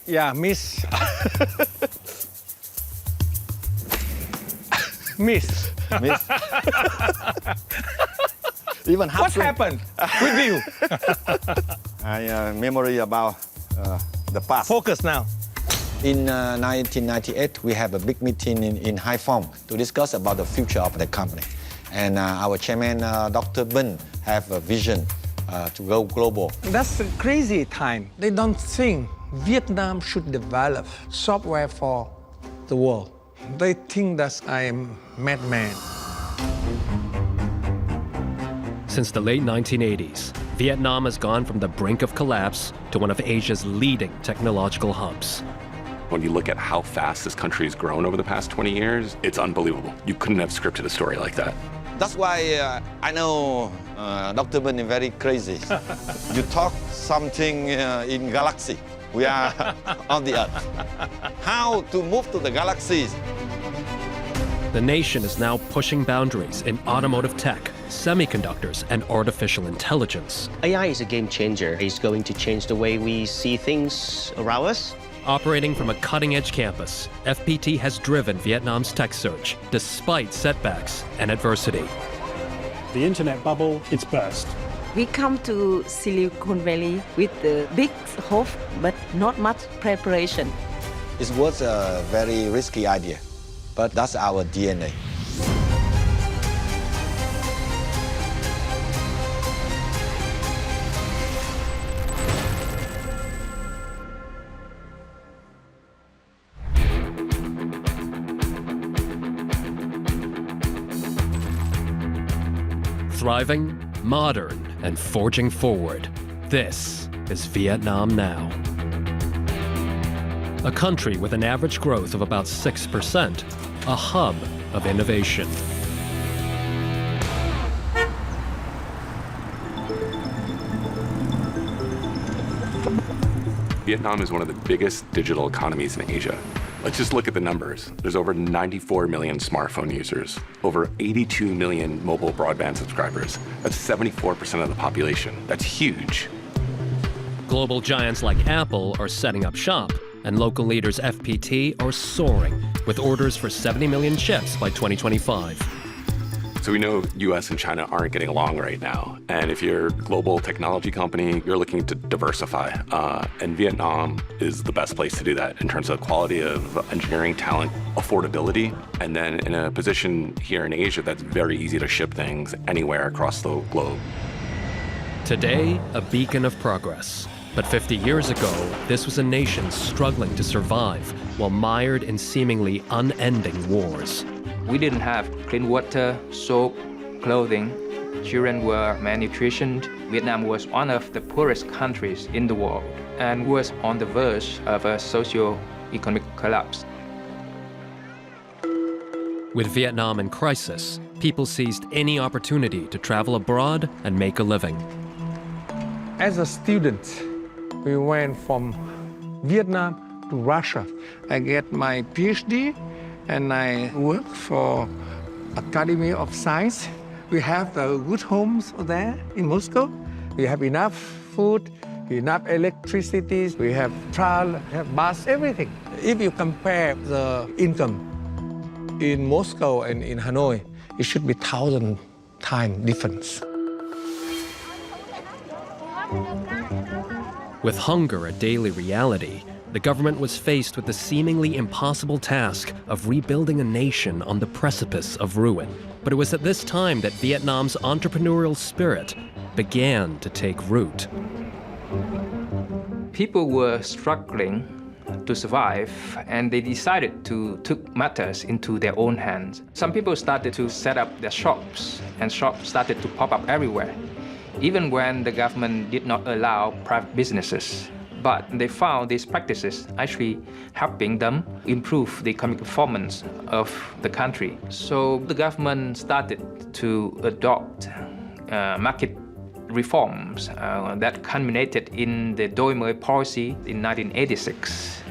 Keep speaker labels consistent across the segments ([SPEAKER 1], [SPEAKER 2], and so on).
[SPEAKER 1] Yeah, miss. Miss.
[SPEAKER 2] Miss. Even half
[SPEAKER 1] What
[SPEAKER 2] swing.
[SPEAKER 1] happened with you?
[SPEAKER 2] I memory about the past.
[SPEAKER 1] Focus now.
[SPEAKER 2] In 1998, we have a big meeting in Haiphong to discuss about the future of the company. And our chairman, Dr. Vươn, have a vision to go global.
[SPEAKER 1] That's a crazy time. They don't think Vietnam should develop software for the world. They think that I am madman.
[SPEAKER 3] Since the late 1980s, Vietnam has gone from the brink of collapse to one of Asia's leading technological hubs.
[SPEAKER 4] When you look at how fast this country has grown over the past 20 years, it's unbelievable. You couldn't have scripted a story like that.
[SPEAKER 2] That's why I know Dr. Vươn is very crazy. You talk something in galaxy. We are on the Earth. How to move to the galaxies?
[SPEAKER 3] The nation is now pushing boundaries in automotive tech, semiconductors, and artificial intelligence.
[SPEAKER 5] AI is a game changer. It's going to change the way we see things around us.
[SPEAKER 3] Operating from a cutting-edge campus, FPT has driven Vietnam's tech surge despite setbacks and adversity.
[SPEAKER 6] The internet bubble, it's burst.
[SPEAKER 7] We come to Silicon Valley with the big hope, but not much preparation.
[SPEAKER 2] It was a very risky idea, but that's our DNA.
[SPEAKER 3] Thriving, modern, and forging forward. This is Vietnam now. A country with an average growth of about 6%, a hub of innovation.
[SPEAKER 4] Vietnam is one of the biggest digital economies in Asia. Let's just look at the numbers. There's over 94 million smartphone users, over 82 million mobile broadband subscribers. That's 74% of the population. That's huge.
[SPEAKER 3] Global giants like Apple are setting up shop, and local leaders FPT are soaring, with orders for 70 million chips by 2025.
[SPEAKER 4] So we know US and China aren't getting along right now. And if you're a global technology company, you're looking to diversify. And Vietnam is the best place to do that in terms of quality of engineering talent, affordability, and then in a position here in Asia that's very easy to ship things anywhere across the globe.
[SPEAKER 3] Today, a beacon of progress. But 50 years ago, this was a nation struggling to survive while mired in seemingly unending wars.
[SPEAKER 8] We didn't have clean water, soap, clothing. Children were malnutritioned. Vietnam was one of the poorest countries in the world and was on the verge of a socio-economic collapse.
[SPEAKER 3] With Vietnam in crisis, people seized any opportunity to travel abroad and make a living.
[SPEAKER 1] As a student, we went from Vietnam to Russia. I get my PhD and I work for Academy of Science. We have good homes there in Moscow. We have enough food, enough electricity. We have travel, have bus, everything. If you compare the income in Moscow and in Hanoi, it should be 1,000 times difference.
[SPEAKER 3] With hunger a daily reality, the government was faced with the seemingly impossible task of rebuilding a nation on the precipice of ruin. But it was at this time that Vietnam's entrepreneurial spirit began to take root.
[SPEAKER 8] People were struggling to survive, and they decided to take matters into their own hands. Some people started to set up their shops, and shops started to pop up everywhere, even when the government did not allow private businesses. But they found these practices actually helping them improve the economic performance of the country. So the government started to adopt market reforms that culminated in the Đôi mới policy in 1986.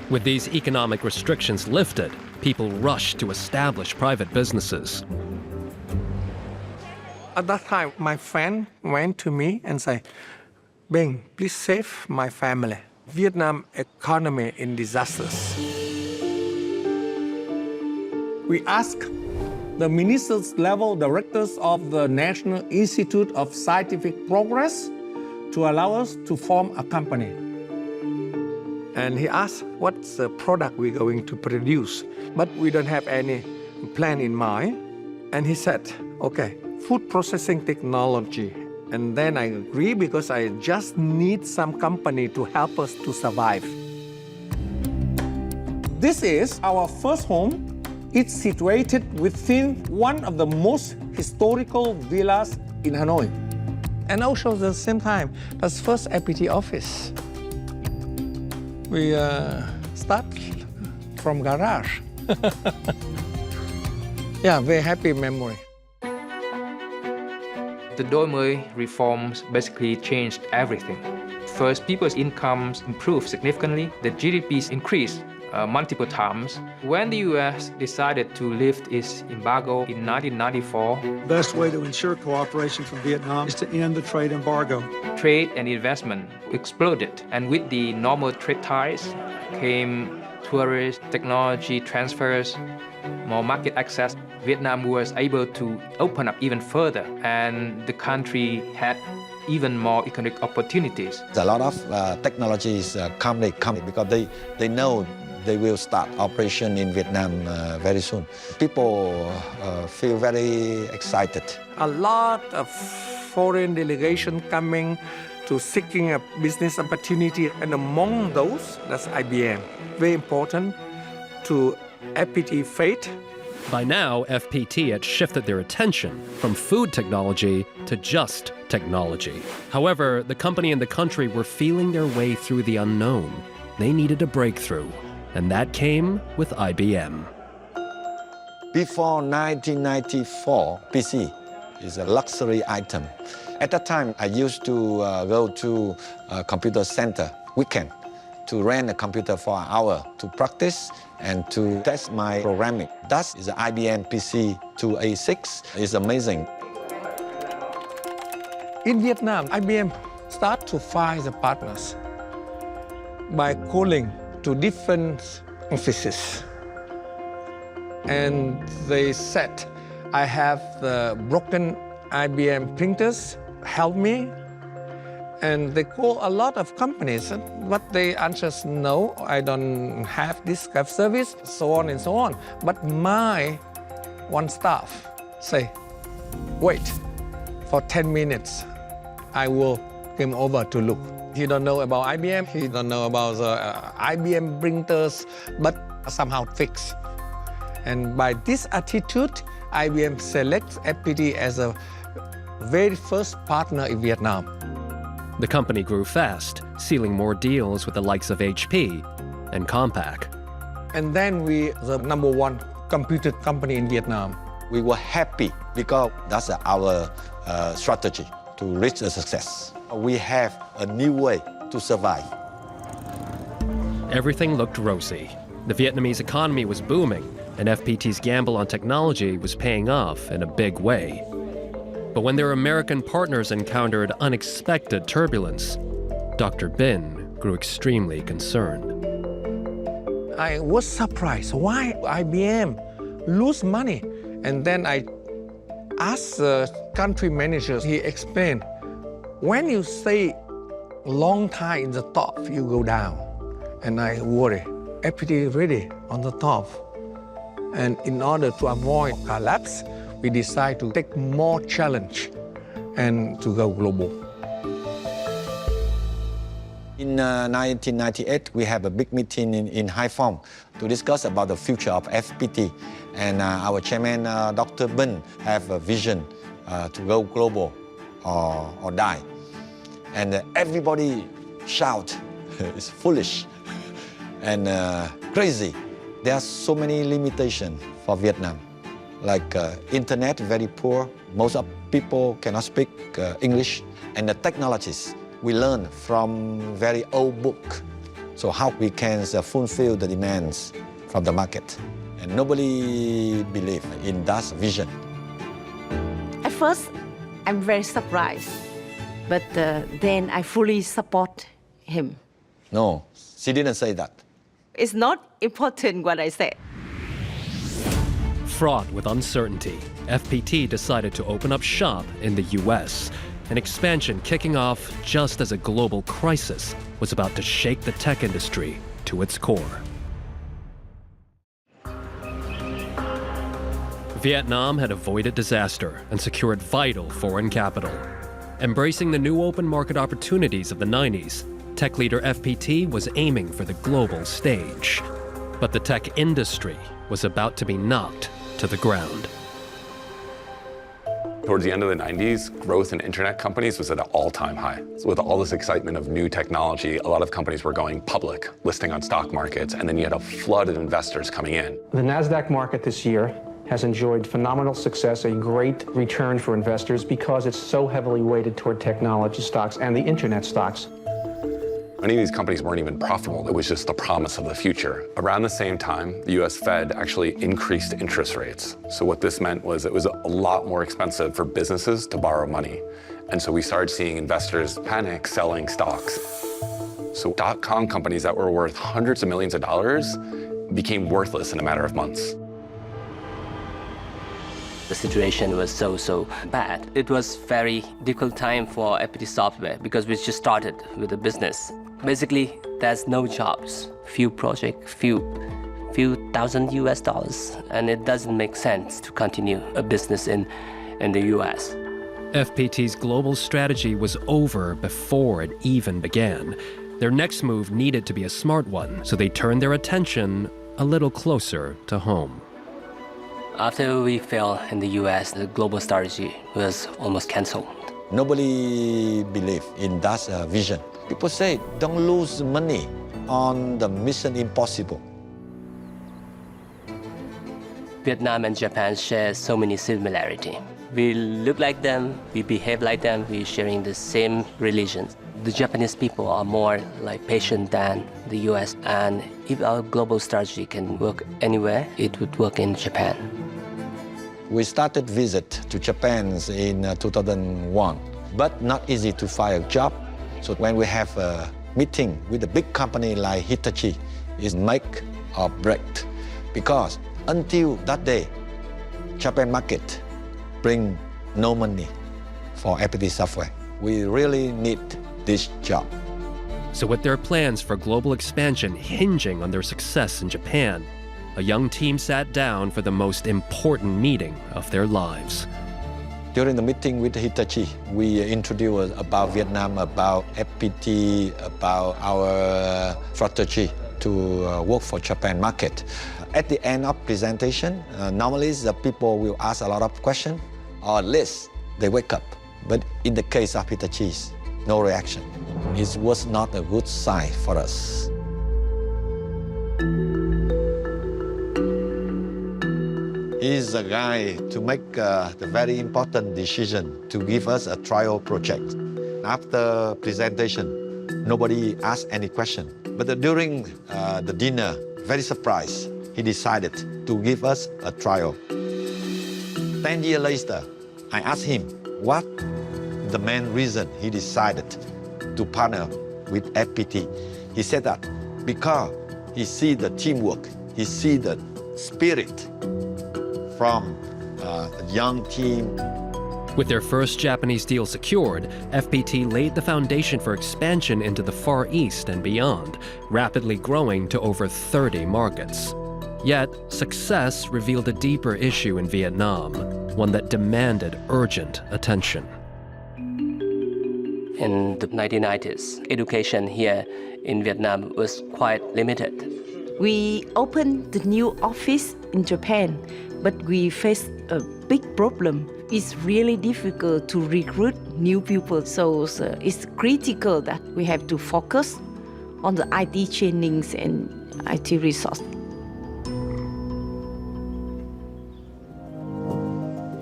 [SPEAKER 3] With these economic restrictions lifted, people rushed to establish private businesses.
[SPEAKER 1] At that time, my friend went to me and said, "Bing, please save my family. Vietnam economy in disasters. We ask the ministers level directors of the National Institute of Scientific Progress to allow us to form a company. And he asked, what's the product we're going to produce? But we don't have any plan in mind. And he said, okay, food processing technology. And then I agree because I just need some company to help us to survive. This is our first home. It's situated within one of the most historical villas in Hanoi. And also at the same time, that's first FPT office. We start from garage. Yeah, very happy memory.
[SPEAKER 8] The Đổi mới reforms basically changed everything. First, people's incomes improved significantly. The GDPs increased multiple times. When the U.S. decided to lift its embargo in 1994,
[SPEAKER 9] the best way to ensure cooperation from Vietnam is to end the trade embargo.
[SPEAKER 8] Trade and investment exploded, and with the normal trade ties came tourist technology transfers, more market access. Vietnam was able to open up even further, and the country had even more economic opportunities.
[SPEAKER 2] A lot of technologies company come because they know they will start operation in Vietnam very soon. People feel very excited.
[SPEAKER 1] A lot of foreign delegation coming to seeking a business opportunity, and among those, that's IBM. Very important to FPT fate.
[SPEAKER 3] By now, FPT had shifted their attention from food technology to just technology. However, the company and the country were feeling their way through the unknown. They needed a breakthrough, and that came with IBM.
[SPEAKER 2] Before 1994, PC is a luxury item. At that time, I used to go to a computer center weekend to rent a computer for an hour to practice and to test my programming. That is the IBM PC 2A6. It's amazing.
[SPEAKER 1] In Vietnam, IBM start to find the partners by calling to different offices. And they said, I have the broken IBM printers, help me. And they call a lot of companies, but they answer, no, I don't have this kind of service, so on and so on. But my one staff say, wait, for 10 minutes, I will come over to look. He don't know about IBM, he don't know about the IBM printers, but somehow fix. And by this attitude, IBM selects FPT as a very first partner in Vietnam.
[SPEAKER 3] The company grew fast, sealing more deals with the likes of HP and Compaq.
[SPEAKER 1] And then we the number one computer company in Vietnam.
[SPEAKER 2] We were happy because that's our strategy to reach a success. We have a new way to survive.
[SPEAKER 3] Everything looked rosy. The Vietnamese economy was booming, and FPT's gamble on technology was paying off in a big way. But when their American partners encountered unexpected turbulence, Dr. Bin grew extremely concerned.
[SPEAKER 1] I was surprised. Why IBM lose money? And then I asked the country manager. He explained, when you stay long time in the top, you go down. And I worry. FPT is ready on the top. And in order to avoid collapse, we decide to take more challenge and to go global.
[SPEAKER 2] In 1998, we have a big meeting in Haiphong to discuss about the future of FPT. And our chairman, Dr. Bin, have a vision to go global or die. And everybody shout, it's foolish and crazy. There are so many limitations for Vietnam. Like internet, very poor. Most of people cannot speak English. And the technologies we learn from very old book. So how we can fulfill the demands from the market. And nobody believe in that vision.
[SPEAKER 7] At first, I'm very surprised, but then I fully support him.
[SPEAKER 2] No, she didn't say that.
[SPEAKER 7] It's not important what I said.
[SPEAKER 3] Fraught with uncertainty, FPT decided to open up shop in the US, an expansion kicking off just as a global crisis was about to shake the tech industry to its core. Vietnam had avoided disaster and secured vital foreign capital. Embracing the new open market opportunities of the 90s, tech leader FPT was aiming for the global stage. But the tech industry was about to be knocked to the ground.
[SPEAKER 4] Towards the end of the 90s, growth in internet companies was at an all-time high. So with all this excitement of new technology, a lot of companies were going public, listing on stock markets, and then you had a flood of investors coming in.
[SPEAKER 10] The NASDAQ market this year has enjoyed phenomenal success, a great return for investors because it's so heavily weighted toward technology stocks and the internet stocks.
[SPEAKER 4] Many of these companies weren't even profitable. It was just the promise of the future. Around the same time, the US Fed actually increased interest rates. So what this meant was it was a lot more expensive for businesses to borrow money. And so we started seeing investors panic selling stocks. So dot-com companies that were worth hundreds of millions of dollars became worthless in a matter of months.
[SPEAKER 11] The situation was so bad. It was very difficult time for FPT Software because we just started with the business. Basically, there's no jobs, few projects, few thousand US dollars, and it doesn't make sense to continue a business in the US.
[SPEAKER 3] FPT's global strategy was over before it even began. Their next move needed to be a smart one, so they turned their attention a little closer to home.
[SPEAKER 11] After we failed in the US, the global strategy was almost canceled.
[SPEAKER 2] Nobody believed in that vision. People say, don't lose money on the mission impossible.
[SPEAKER 11] Vietnam and Japan share so many similarities. We look like them, we behave like them, we're sharing the same religions. The Japanese people are more like patient than the US, and if our global strategy can work anywhere, it would work in Japan.
[SPEAKER 2] We started visit to Japan in 2001, but not easy to find a job. So when we have a meeting with a big company like Hitachi, it's make or break. Because until that day, Japan market bring no money for FPT Software. We really need this job.
[SPEAKER 3] So with their plans for global expansion hinging on their success in Japan, a young team sat down for the most important meeting of their lives.
[SPEAKER 2] During the meeting with Hitachi, we introduced about Vietnam, about FPT, about our strategy to work for Japan market. At the end of presentation, normally the people will ask a lot of questions, or at least they wake up. But in the case of Hitachi, no reaction. It was not a good sign for us. He's the guy to make the very important decision to give us a trial project. After presentation, nobody asked any question. But during the dinner, very surprised, he decided to give us a trial. 10 years later, I asked him what the main reason he decided to partner with FPT. He said that because he see the teamwork, he see the spirit from a young team.
[SPEAKER 3] With their first Japanese deal secured, FPT laid the foundation for expansion into the Far East and beyond, rapidly growing to over 30 markets. Yet, success revealed a deeper issue in Vietnam, one that demanded urgent attention.
[SPEAKER 11] In the 1990s, education here in Vietnam was quite limited.
[SPEAKER 7] We opened the new office in Japan, but we faced a big problem. It's really difficult to recruit new people, so it's critical that we have to focus on the IT trainings and IT resource.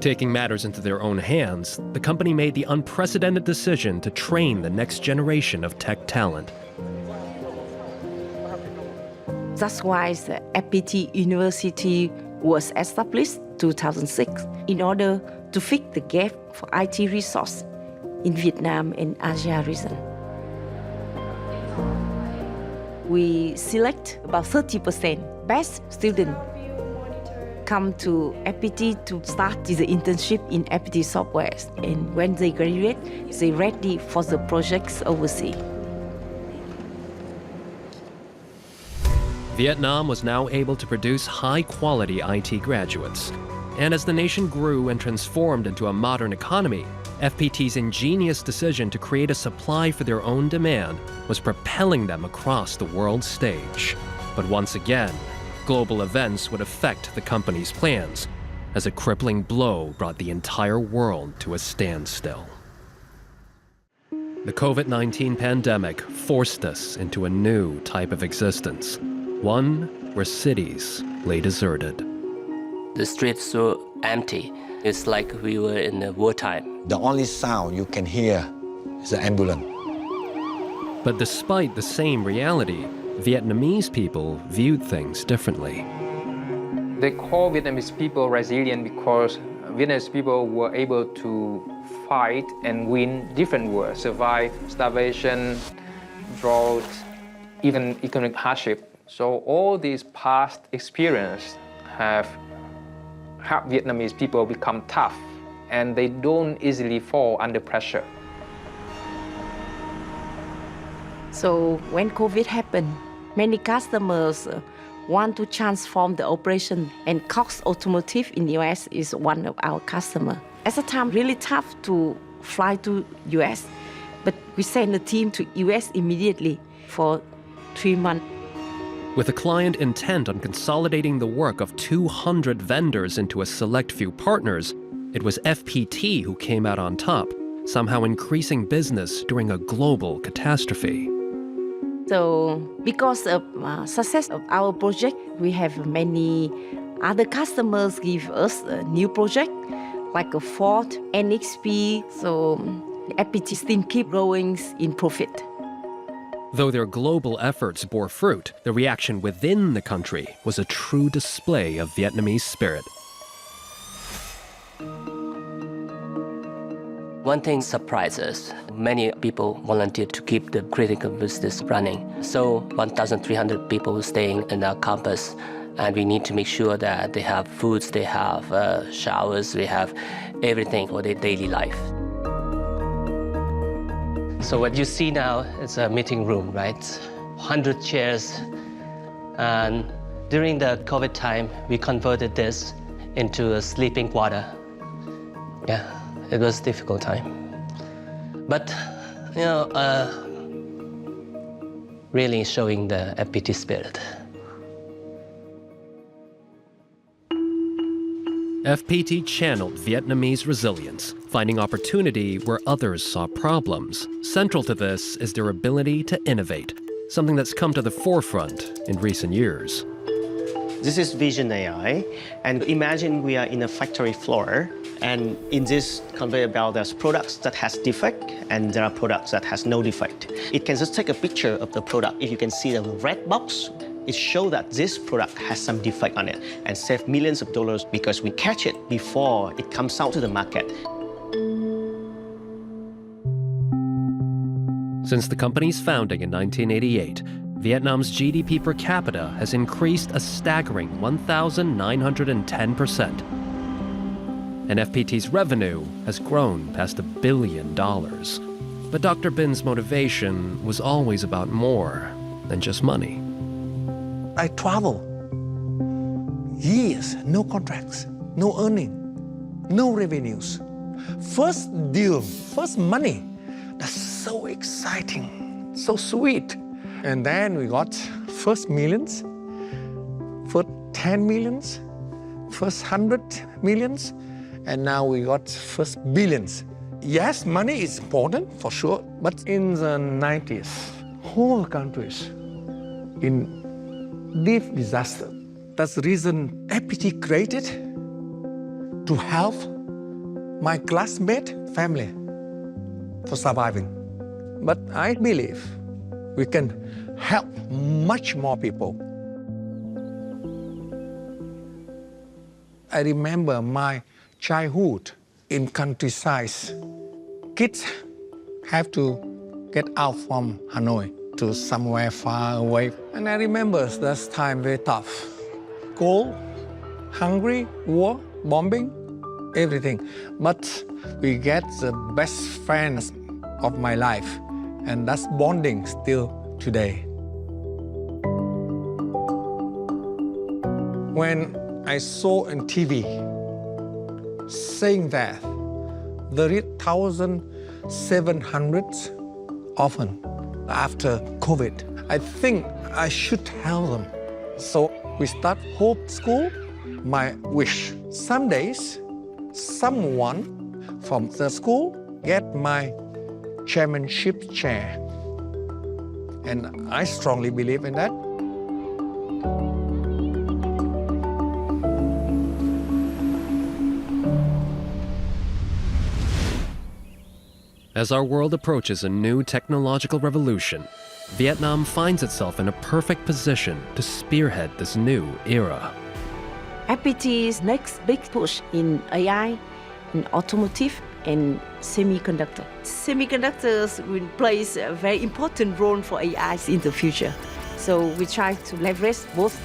[SPEAKER 3] Taking matters into their own hands, the company made the unprecedented decision to train the next generation of tech talent.
[SPEAKER 7] That's why the FPT University was established in 2006 in order to fill the gap for IT resource in Vietnam and Asia region. we select about 30% best student come to FPT to start the internship in FPT software. And when they graduate, they're ready for the projects overseas.
[SPEAKER 3] Vietnam was now able to produce high-quality IT graduates. And as the nation grew and transformed into a modern economy, FPT's ingenious decision to create a supply for their own demand was propelling them across the world stage. But once again, global events would affect the company's plans, as a crippling blow brought the entire world to a standstill. The COVID-19 pandemic forced us into a new type of existence, one where cities lay deserted.
[SPEAKER 11] The streets were empty. It's like we were in a wartime.
[SPEAKER 2] The only sound you can hear is the ambulance.
[SPEAKER 3] But despite the same reality, Vietnamese people viewed things differently.
[SPEAKER 8] They call Vietnamese people resilient because Vietnamese people were able to fight and win different wars, survive starvation, drought, even economic hardship. So all these past experiences have helped Vietnamese people become tough, and they don't easily fall under pressure.
[SPEAKER 7] So when COVID happened, many customers want to transform the operation, and Cox Automotive in the US is one of our customers. At the time, really tough to fly to US, but we sent a team to US immediately for 3 months.
[SPEAKER 3] With a client intent on consolidating the work of 200 vendors into a select few partners, it was FPT who came out on top, somehow increasing business during a global catastrophe.
[SPEAKER 7] So because of success of our project, we have many other customers give us a new project, like a Ford, NXP, so FPT still keep growing in profit.
[SPEAKER 3] Though their global efforts bore fruit, the reaction within the country was a true display of Vietnamese spirit.
[SPEAKER 11] One thing surprised us. Many people volunteered to keep the critical business running. So 1,300 people staying in our campus, and we need to make sure that they have foods, they have showers, they have everything for their daily life. So what you see now is a meeting room, right? 100 chairs. And during the COVID time, we converted this into a sleeping quarter. Yeah, it was a difficult time. But, you know, really showing the FPT spirit.
[SPEAKER 3] FPT channeled Vietnamese resilience, finding opportunity where others saw problems. Central to this is their ability to innovate, something that's come to the forefront in recent years.
[SPEAKER 5] This is Vision AI, and imagine we are in a factory floor, and in this conveyor belt there's products that has defect, and there are products that has no defect. It can just take a picture of the product. If you can see the red box, it shows that this product has some defect on it and save millions of dollars because we catch it before it comes out to the market.
[SPEAKER 3] Since the company's founding in 1988, Vietnam's GDP per capita has increased a staggering 1,910%. And FPT's revenue has grown past $1 billion. But Dr. Bin's motivation was always about more than just money.
[SPEAKER 1] I travel. Years, no contracts, no earning, no revenues. First deal, first money. That's so exciting, so sweet. And then we got first millions, first 10 millions, first 100 millions, and now we got first billions. Yes, money is important for sure, but in the 90s, whole countries in deep disaster. That's the reason FPT created to help my classmate family for surviving. But I believe we can help much more people. I remember my childhood in countryside. Kids have to get out from Hanoi to somewhere far away. And I remember that time very tough. Cold, hungry, war, bombing, everything. But we get the best friends of my life, and that's bonding still today. When I saw on TV saying that there is 1,700 orphans after COVID, I think I should help them. So we start Hope School. My wish, some days, someone from the school get my chairmanship chair. And I strongly believe in that.
[SPEAKER 3] As our world approaches a new technological revolution, Vietnam finds itself in a perfect position to spearhead this new era.
[SPEAKER 7] FPT's next big push in AI, in automotive, and semiconductor. Semiconductors will play a very important role for AI in the future. So we try to leverage both.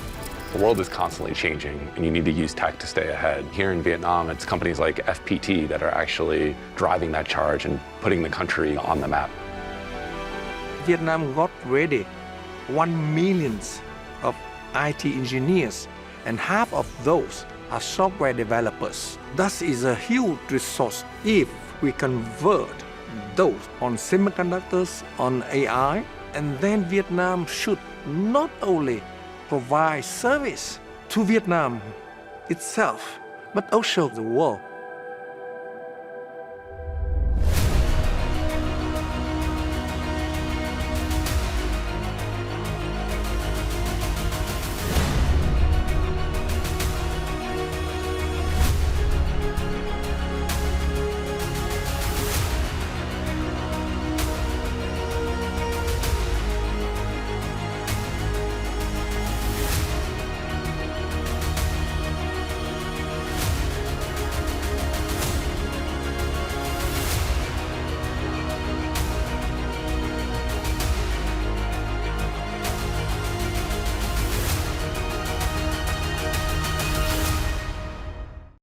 [SPEAKER 4] The world is constantly changing, and you need to use tech to stay ahead. Here in Vietnam, it's companies like FPT that are actually driving that charge and putting the country on the map.
[SPEAKER 1] Vietnam got ready 1 million of IT engineers, and half of those are software developers. That is a huge resource if we convert those on semiconductors, on AI, and then Vietnam should not only provide service to Vietnam itself, but also the world.